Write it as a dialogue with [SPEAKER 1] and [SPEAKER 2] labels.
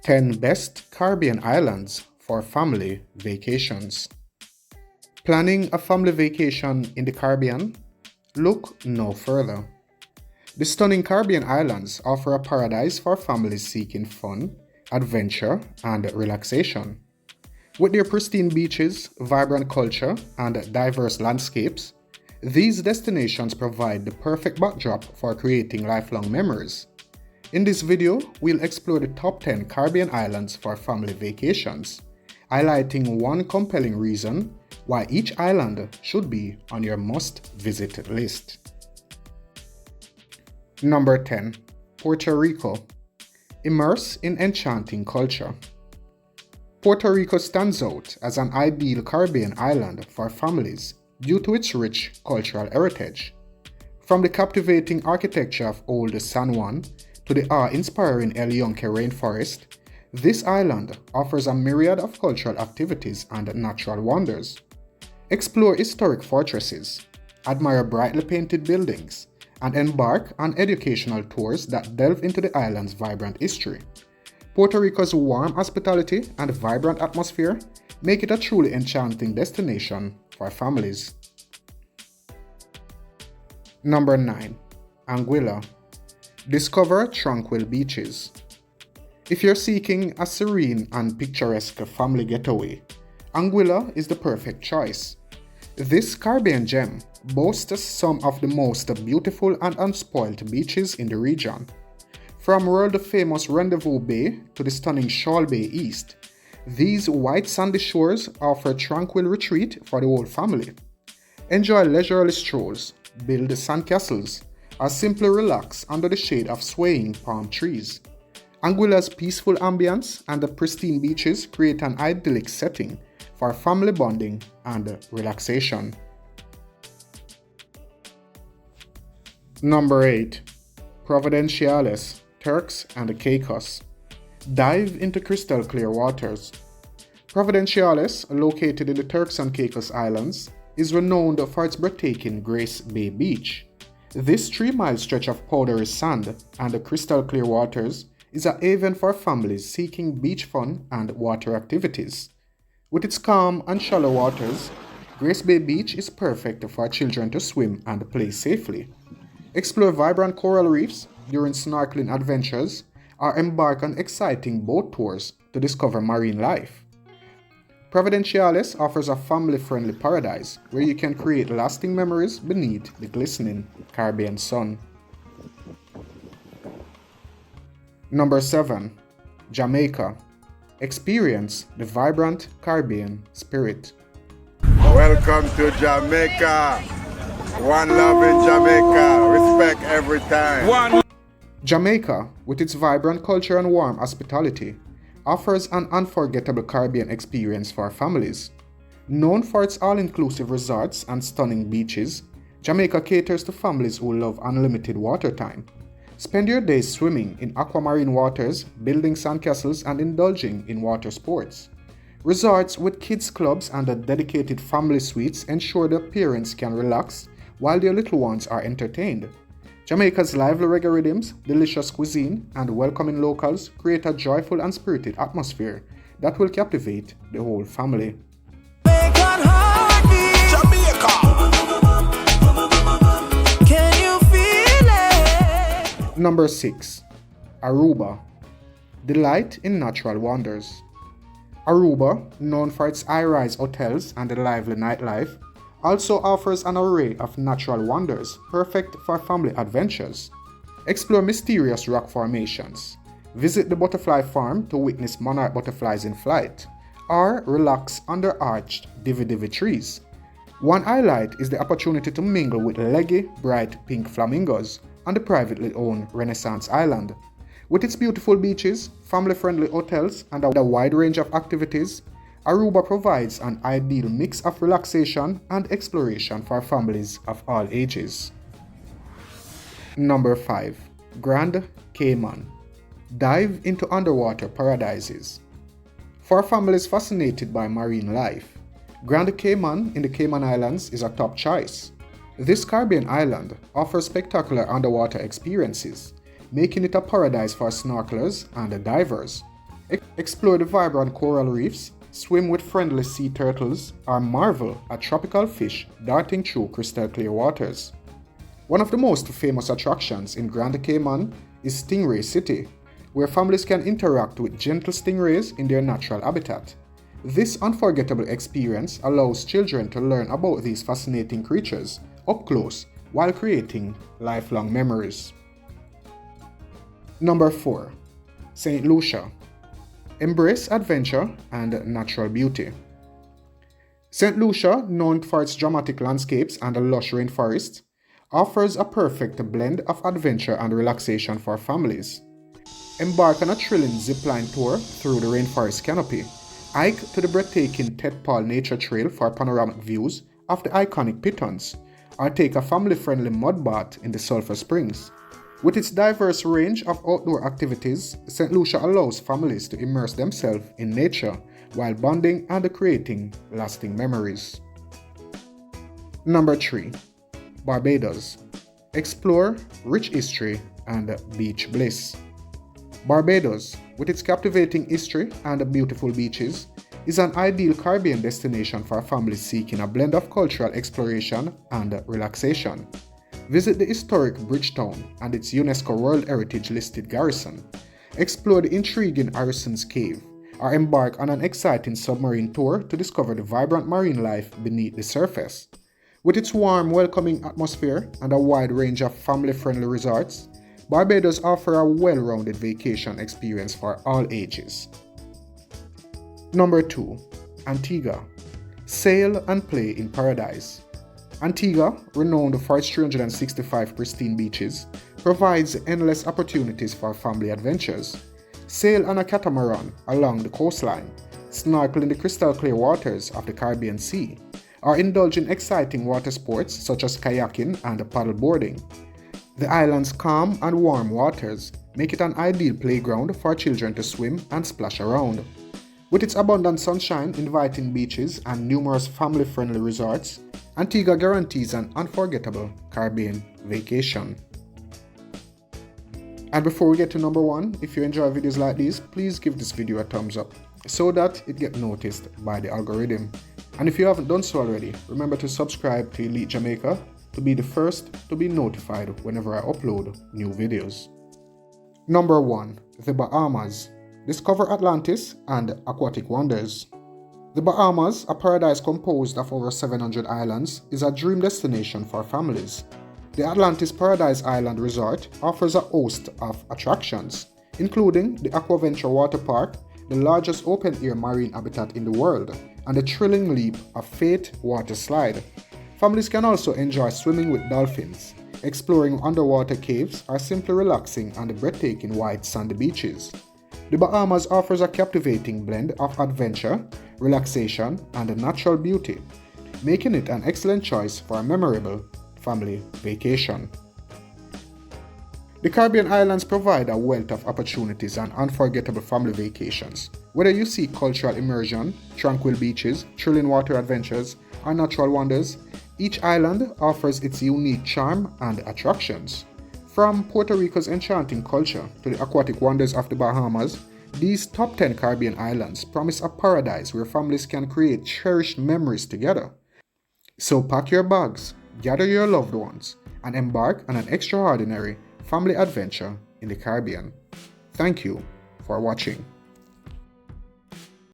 [SPEAKER 1] 10 Best Caribbean Islands for Family Vacations. Planning a family vacation in the Caribbean? Look no further. The stunning Caribbean islands offer a paradise for families seeking fun, adventure, and relaxation. With their pristine beaches, vibrant culture, and diverse landscapes, these destinations provide the perfect backdrop for creating lifelong memories. In this video, we'll explore the top 10 Caribbean islands for family vacations, highlighting one compelling reason why each island should be on your must-visit list. Number 10. Puerto Rico. Immerse in enchanting culture. Puerto Rico stands out as an ideal Caribbean island for families due to its rich cultural heritage. From the captivating architecture of old San Juan to the awe-inspiring El Yunque rainforest, this island offers a myriad of cultural activities and natural wonders. Explore historic fortresses, admire brightly painted buildings, and embark on educational tours that delve into the island's vibrant history. Puerto Rico's warm hospitality and vibrant atmosphere make it a truly enchanting destination for families. Number 9. Anguilla. Discover tranquil beaches. If you're seeking a serene and picturesque family getaway, Anguilla is the perfect choice. This Caribbean gem boasts some of the most beautiful and unspoiled beaches in the region. From world-famous Rendezvous Bay to the stunning Shoal Bay East, these white sandy shores offer tranquil retreat for the whole family. Enjoy leisurely strolls, build sandcastles, or simply relax under the shade of swaying palm trees. Anguilla's peaceful ambience and the pristine beaches create an idyllic setting for family bonding and relaxation. Number 8. Providenciales, Turks and Caicos. Dive into crystal clear waters. Providenciales, located in the Turks and Caicos Islands, is renowned for its breathtaking Grace Bay Beach. This 3-mile stretch of powdery sand and crystal clear waters is a haven for families seeking beach fun and water activities. With its calm and shallow waters, Grace Bay Beach is perfect for children to swim and play safely. Explore vibrant coral reefs during snorkeling adventures or embark on exciting boat tours to discover marine life. Providenciales offers a family-friendly paradise where you can create lasting memories beneath the glistening Caribbean sun. Number 7. Jamaica. Experience the vibrant Caribbean spirit.
[SPEAKER 2] Welcome to Jamaica. One love in Jamaica. Respect every time.
[SPEAKER 1] Jamaica, with its vibrant culture and warm hospitality, offers an unforgettable Caribbean experience for families. Known for its all-inclusive resorts and stunning beaches, Jamaica caters to families who love unlimited water time. Spend your days swimming in aquamarine waters, building sandcastles, and indulging in water sports. Resorts with kids' clubs and dedicated family suites ensure that parents can relax while their little ones are entertained. Jamaica's lively reggae rhythms, delicious cuisine, and welcoming locals create a joyful and spirited atmosphere that will captivate the whole family. Number 6. Aruba. Delight in natural wonders. Aruba, known for its high-rise hotels and the lively nightlife, also offers an array of natural wonders perfect for family adventures. Explore mysterious rock formations, visit the butterfly farm to witness monarch butterflies in flight, or relax under arched divvy trees. One highlight is the opportunity to mingle with leggy, bright pink flamingos on the privately owned Renaissance Island. With its beautiful beaches, family-friendly hotels, and a wide range of activities, Aruba provides an ideal mix of relaxation and exploration for families of all ages. Number 5. Grand Cayman. Dive into underwater paradises. For families fascinated by marine life, Grand Cayman in the Cayman Islands is a top choice. This Caribbean island offers spectacular underwater experiences, making it a paradise for snorkelers and divers. Explore the vibrant coral reefs, swim with friendly sea turtles, or marvel at tropical fish darting through crystal clear waters. One of the most famous attractions in Grand Cayman is Stingray City, where families can interact with gentle stingrays in their natural habitat. This unforgettable experience allows children to learn about these fascinating creatures up close while creating lifelong memories. Number 4. St. Lucia. Embrace adventure and natural beauty. St. Lucia, known for its dramatic landscapes and a lush rainforest, offers a perfect blend of adventure and relaxation for families. Embark on a thrilling zipline tour through the rainforest canopy, hike to the breathtaking Tet Paul Nature Trail for panoramic views of the iconic pitons, or take a family-friendly mud bath in the Sulphur Springs. With its diverse range of outdoor activities, St. Lucia allows families to immerse themselves in nature while bonding and creating lasting memories. Number 3. Barbados. Explore rich history and beach bliss. Barbados, with its captivating history and beautiful beaches, is an ideal Caribbean destination for families seeking a blend of cultural exploration and relaxation. Visit the historic Bridgetown and its UNESCO World Heritage listed garrison. Explore the intriguing Harrison's Cave, or embark on an exciting submarine tour to discover the vibrant marine life beneath the surface. With its warm, welcoming atmosphere and a wide range of family-friendly resorts, Barbados offers a well-rounded vacation experience for all ages. Number 2. Antigua. Sail and play in paradise. Antigua, renowned for its 365 pristine beaches, provides endless opportunities for family adventures. Sail on a catamaran along the coastline, snorkel in the crystal clear waters of the Caribbean Sea, or indulge in exciting water sports such as kayaking and paddleboarding. The island's calm and warm waters make it an ideal playground for children to swim and splash around. With its abundant sunshine, inviting beaches, and numerous family-friendly resorts, Antigua guarantees an unforgettable Caribbean vacation. And before we get to number 1, if you enjoy videos like these, please give this video a thumbs up so that it gets noticed by the algorithm. And if you haven't done so already, remember to subscribe to Elite Jamaica to be the first to be notified whenever I upload new videos. Number 1. The Bahamas. Discover Atlantis and aquatic wonders. The Bahamas, a paradise composed of over 700 islands, is a dream destination for families. The Atlantis Paradise Island Resort offers a host of attractions, including the Aquaventure Water Park, the largest open-air marine habitat in the world, and the thrilling Leap of Faith water slide. Families can also enjoy swimming with dolphins, exploring underwater caves, or simply relaxing on the breathtaking white sandy beaches. The Bahamas offers a captivating blend of adventure, relaxation, and natural beauty, making it an excellent choice for a memorable family vacation. The Caribbean islands provide a wealth of opportunities and unforgettable family vacations. Whether you seek cultural immersion, tranquil beaches, thrilling water adventures, or natural wonders, each island offers its unique charm and attractions. From Puerto Rico's enchanting culture to the aquatic wonders of the Bahamas, these top 10 Caribbean islands promise a paradise where families can create cherished memories together. So pack your bags, gather your loved ones, and embark on an extraordinary family adventure in the Caribbean. Thank you for watching.